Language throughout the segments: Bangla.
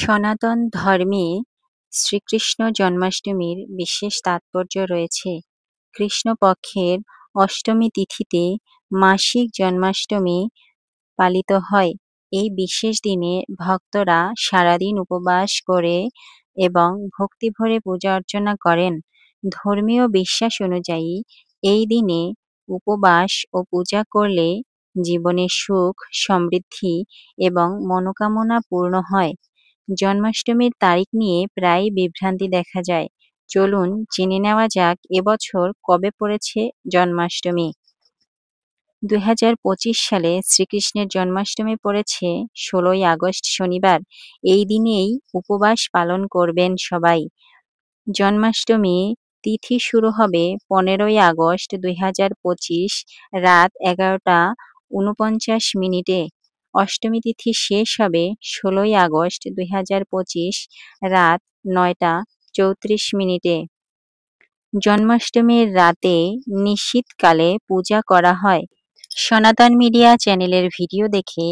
সনাতন ধর্মে শ্রীকৃষ্ণ জন্মাষ্টমীর বিশেষ তাৎপর্য রয়েছে। কৃষ্ণপক্ষের অষ্টমী তিথিতে মাসিক জন্মাষ্টমী পালিত হয়। এই বিশেষ দিনে ভক্তরা সারাদিন উপবাস করে এবং ভক্তিভরে পূজা অর্চনা করেন। ধর্মীয় বিশ্বাস অনুযায়ী এই দিনে উপবাস ও পূজা করলে জীবনে সুখ, সমৃদ্ধি এবং মনোকামনা পূর্ণ হয়। জন্মাষ্টমীর তারিখ নিয়ে প্রায় বিভ্রান্তি দেখা যায়। চলুন জেনে নেওয়া যাক এবছর কবে পড়েছে জন্মাষ্টমী। 2025 সালে শ্রীকৃষ্ণের জন্মাষ্টমী পড়েছে 16ই আগস্ট শনিবার। এই দিনেই উপবাস পালন করবেন সবাই। জন্মাষ্টমী তিথি শুরু হবে 15ই আগস্ট 2025 রাত 11:49 অষ্টমী তিথি শেষ হবে 16ই আগস্ট 2025 রাত 9:34। জন্মাষ্টমীর রাতে নিশীথকালে পূজা করা হয়। সনাতন মিডিয়া চ্যানেলের ভিডিও দেখে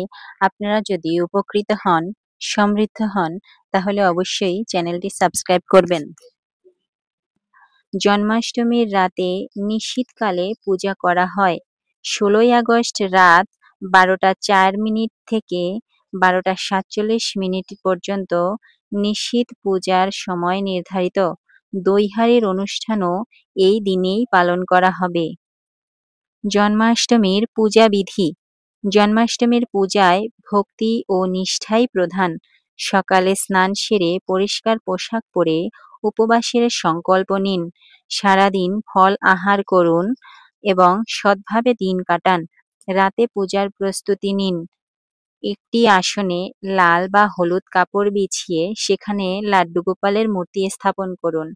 আপনারা যদি উপকৃত হন, সমৃদ্ধ হন, তাহলে অবশ্যই চ্যানেলটি সাবস্ক্রাইব করবেন। জন্মাষ্টমীর রাতে নিশীথকালে পূজা করা হয়। 16ই আগস্ট রাত 12:04 থেকে 12:47 পর্যন্ত নিশীথ পূজার সময় নির্ধারিত। দৈহারির অনুষ্ঠানও এই দিনেই পালন করা হবে। জন্মাষ্টমীর পূজা বিধি। জন্মাষ্টমীর পূজায় ভক্তি ও নিষ্ঠাই প্রধান। সকালে স্নান সেরে পরিষ্কার পোশাক পরে উপবাসের সংকল্প নিন। সারাদিন ফল আহার করুন এবং সৎভাবে দিন কাটান। রাতে পূজার প্রস্তুতি নিন। একটি আসনে লাল বা হলুদ কাপড় বিছিয়ে সেখানে লাড্ডু গোপালের মূর্তি স্থাপন করুন।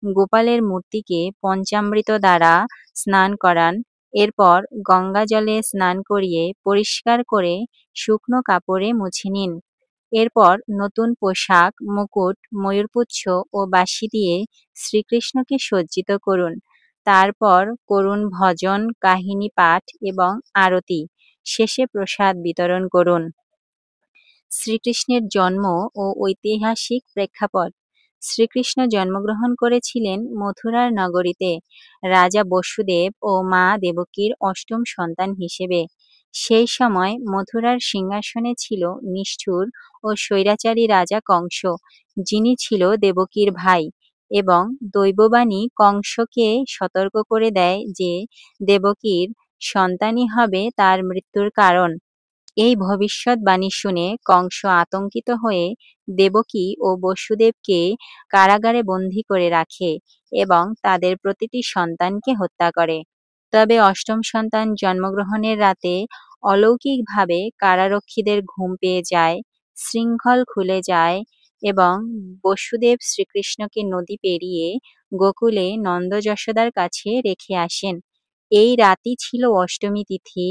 গোপালের মূর্তিকে পঞ্চামৃত দ্বারা স্নান করান। এরপর গঙ্গা জলে স্নান করিয়ে পরিষ্কার করে শুকনো কাপড়ে মুছে নিন। এরপর নতুন পোশাক, মুকুট, ময়ূরপুচ্ছ ও বাঁশি দিয়ে শ্রীকৃষ্ণকে সজ্জিত করুন। তারপর করুন ভজন, কাহিনী পাঠ এবং আরতি। শেষে প্রসাদ বিতরণ করুন। শ্রীকৃষ্ণের জন্ম ও ঐতিহাসিক প্রেক্ষাপট। শ্রীকৃষ্ণ জন্মগ্রহণ করেছিলেন মথুরার নগরীতে রাজা বসুদেব ও মা দেবকীর অষ্টম সন্তান হিসেবে। সেই সময় মথুরার সিংহাসনে ছিল নিষ্ঠুর ও স্বৈরাচারী রাজা কংস, যিনি ছিল দেবকীর ভাই, এবং দৈববাণী কংসকে সতর্ক করে দেয় যে দেবকীর সন্তানই হবে তার মৃত্যুর কারণ। এই ভবিষ্যৎবাণী শুনে কংস আতঙ্কিত হয়ে দেবকী ও বসুদেবকে কারাগারে বন্দী করে রাখে এবং তাদের প্রতিটি সন্তানকে হত্যা করে। তবে অষ্টম সন্তান জন্মগ্রহণের রাতে অলৌকিকভাবে কারারক্ষীদের ঘুম পেয়ে যায়, শৃঙ্খল খুলে যায় এবং বসুদেব শ্রীকৃষ্ণকে নদী পেরিয়ে গোকুলে নন্দ যশোদার কাছে রেখে আসেন। এই রাতই ছিল অষ্টমী তিথি,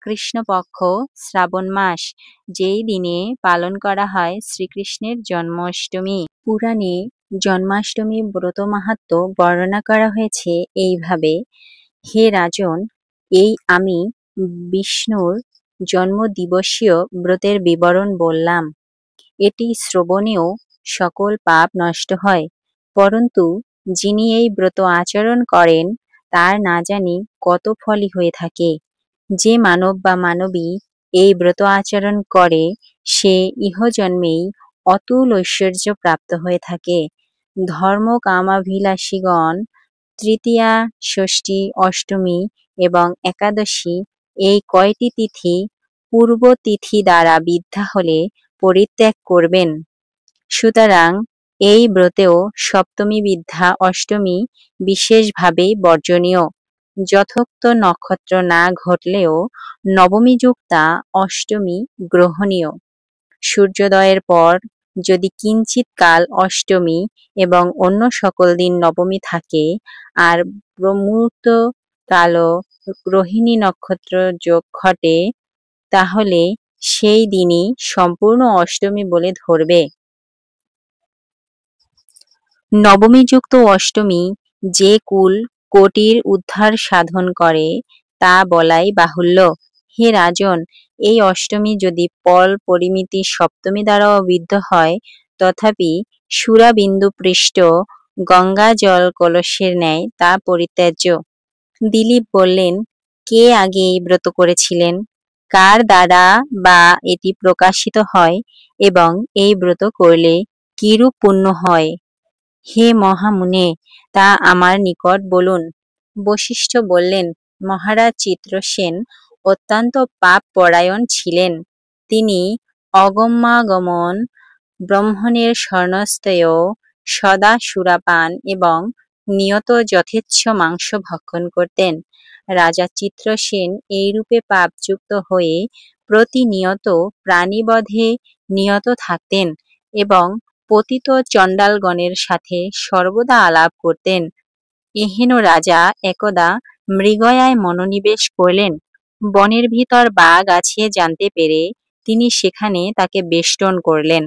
কৃষ্ণপক্ষ, শ্রাবণ মাস, যেই দিনে পালন করা হয় শ্রীকৃষ্ণের জন্মাষ্টমী। পুরাণে জন্মাষ্টমী ব্রত মাহাত্ম্য বর্ণনা করা হয়েছে এইভাবে: হে রাজন, এই আমি বিষ্ণুর জন্মদিবসীয় ব্রতের বিবরণ বললাম। এটি শ্রবণেও সকল পাপ নষ্ট হয়, পরন্তু যিনি এই ব্রত আচরণ করেন তার না জানি কত ফলই হয়ে থাকে। যে মানব বা মানবী এই ব্রত আচরণ করে সে ইহজন্মেই অতুল ঐশ্বর্য প্রাপ্ত হয়ে থাকে। ধর্ম কামাভিলাষীগণ তৃতীয়া, ষষ্ঠী, অষ্টমী এবং একাদশী এই কয়টি তিথি পূর্ব তিথি দ্বারা বিদ্ধা হলে পরিত্যাগ করবেন। সুতরাং এই ব্রতেও সপ্তমী বিদ্ধা অষ্টমী বিশেষভাবেই বর্জনীয়। যথোক্ত নক্ষত্র না ঘটলেও নবমী যুক্তা অষ্টমী গ্রহণীয়। সূর্যোদয়ের পর যদি কিঞ্চিৎ কাল অষ্টমী এবং অন্য সকল দিন নবমী থাকে আর ব্রহ্মমুহূর্ত কালও রোহিণী নক্ষত্র যোগ ঘটে, তাহলে সেই দিনই সম্পূর্ণ অষ্টমী বলে ধরবে। নবমী যুক্ত অষ্টমী যে কুল কোটির উদ্ধার সাধন করে তা বলাই বাহুল্য। হে রাজন, এই অষ্টমী যদি পল পরিমিতি সপ্তমী দ্বারাও বিদ্ধ হয় তথাপি সুরাবিন্দু পৃষ্ঠ গঙ্গা জল কলসের ন্যায় তা পরিত্যাজ্য। দিলীপ বললেন, কে আগে এই ব্রত করেছিলেন, কার দ্বারা বা এটি প্রকাশিত হয় এবং এই ব্রত করলে কিরূপ পুণ্য হয়? হে মহামুনে, তা আমার নিকট বলুন। বশিষ্ঠ বললেন, মহারাজ চিত্রসেন অত্যন্ত পাপ পরায়ণ ছিলেন। তিনি অগম্যাগমন, ব্রাহ্মণের স্বর্ণস্তেয়, সদা সুরাপান এবং নিয়ত যথেচ্ছ মাংস ভক্ষণ করতেন। রাজা চিত্রসেন এইরূপে পাপযুক্ত হয়ে প্রতিনিয়ত প্রাণীবধে নিয়ত থাকতেন এবং পতিত চণ্ডালগণের সাথে সর্বদা আলাপ করতেন। এহেন রাজা একদা মৃগয়ায় মনোনিবেশ করলেন। বনের ভিতর বাঘ আছে জানতে পেরে তিনি সেখানে তাকে বেষ্টন করলেন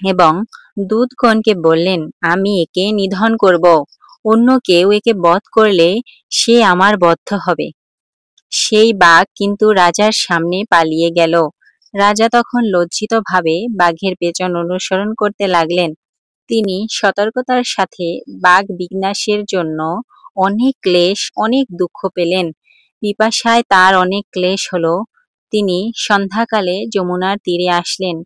এবং দূতগণকে বললেন, আমি একে নিধন করব, অন্য কেউ একে বধ করলে সে আমার বদ্ধ হবে। সেই বাঘ কিন্তু রাজার সামনে পালিয়ে গেল। রাজা তখন লজ্জিত ভাবে বাঘের পেছন অনুসরণ করতে লাগলেন। তিনি সতর্কতার সাথে বাঘ বিনাশের জন্য অনেক ক্লেশ, অনেক দুঃখ পেলেন। পিপাসায় তার অনেক ক্লেশ হলো। তিনি সন্ধ্যাকালে যমুনার তীরে আসলেন।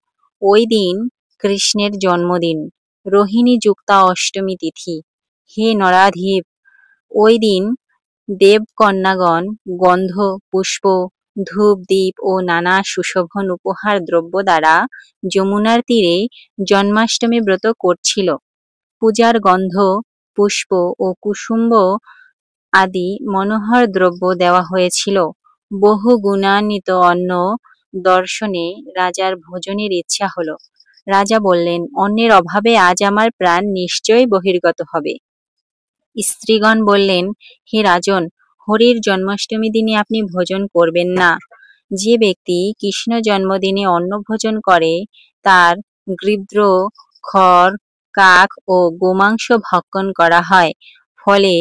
ওই দিন কৃষ্ণের জন্মদিন, রোহিণী যুক্তা অষ্টমী তিথি। হে নরাধীপ, ওই দিন দেবকন্যাগণ গন্ধ, পুষ্প, ধূপ, দীপ ও নানা সুশোভন উপহার দ্রব্য দ্বারা যমুনার তীরে জন্মাষ্টমী ব্রত করছিল। পূজার গন্ধ, পুষ্প ও কুসুম্ব আদি মনোহর দ্রব্য দেওয়া হয়েছিল। বহু গুণান্বিত অন্ন দর্শনে রাজার ভোজনের ইচ্ছা হলো। রাজা বললেন, অন্নের অভাবে আজ আমার প্রাণ নিশ্চয়ই বহির্গত হবে। স্ত্রীগণ বললেন, হে রাজন, হরির জন্মাষ্টমী দিনে আপনি ভোজন করবেন না। যে ব্যক্তি কৃষ্ণ জন্মদিনে অন্ন ভোজন করে তার গৃধ্র, খড়, কাক ও গোমাংস ভক্ষণ করা হয়। ফলে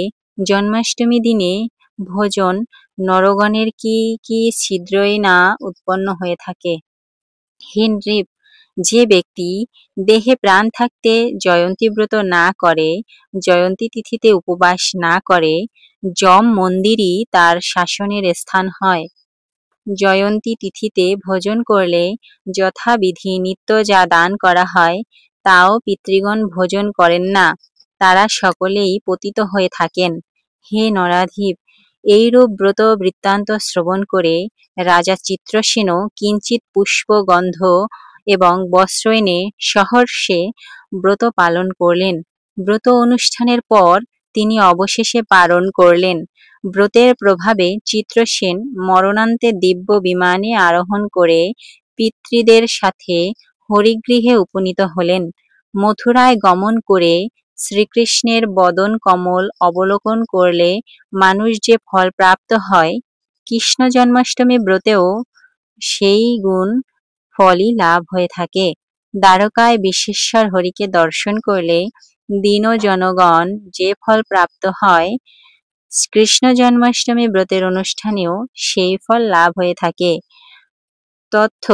জন্মাষ্টমী দিনে ভোজন নরগণের কি কি ছিদ্রই না উৎপন্ন হয়ে থাকে। হে নৃপ, যে ব্যক্তি দেহে প্রাণ থাকতে জয়ন্তী ব্রত না করে, জয়ন্তী তিথিতে উপবাস না করে, যম মন্দিরই তার শাসনের স্থান হয়। জয়ন্তী তিথিতে ভোজন করলে যথাবিধি নিত্য যা দান করা হয় তাও পিতৃগণ ভোজন করেন না, তারা সকলেই পতিত হয়ে থাকেন। হে নরাধীপ, এইরূপ ব্রত বৃত্তান্ত শ্রবণ করে রাজা চিত্রসেনও কিঞ্চিৎ পুষ্প, গন্ধ এবং বস্ত্র এনে সহর্ষে ব্রত পালন করলেন। ব্রত অনুষ্ঠানের পর তিনি অবশেষে পালন করলেন। ব্রতের প্রভাবে চিত্রসেন মরণান্তে দিব্য বিমানে আরোহণ করে পিতৃদের সাথে হরিগৃহে উপনীত হলেন। মথুরায় গমন করে শ্রীকৃষ্ণের বদন কমল অবলোকন করলে মানুষ যে ফল প্রাপ্ত হয়, কৃষ্ণ জন্মাষ্টমী ব্রতেও সেই গুণ ফলই লাভ হয়ে থাকে। দ্বারকায় বিশ্বেশ্বর হরিকে দর্শন করলে দীন জনগণ যে ফল প্রাপ্ত হয়, কৃষ্ণ জন্মাষ্টমী ব্রতের অনুষ্ঠানেও সেই ফল লাভ হয়ে থাকে। তথ্য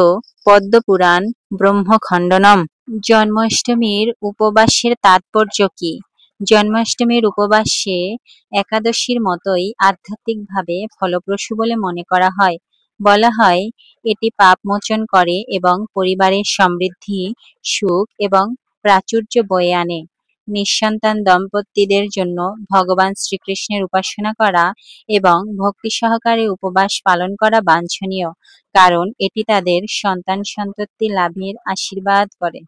পদ্মপুরাণ ব্রহ্মখণ্ডনম। জন্মাষ্টমীর উপবাসের তাৎপর্য কি? জন্মাষ্টমীর উপবাসে একাদশীর মতোই আধ্যাত্মিকভাবে ফলপ্রসূ বলে মনে করা হয়। বলা হয়, এটি পাপ মোচন করে এবং পরিবারের সমৃদ্ধি, সুখ এবং প্রাচুর্য বয়ে আনে। নিঃসন্তান দম্পতিদের জন্য ভগবান শ্রীকৃষ্ণের উপাসনা করা এবং ভক্তি সহকারে উপবাস পালন করা বাঞ্ছনীয়, কারণ এটি তাদের সন্তান সন্ততি লাভের আশীর্বাদ করে।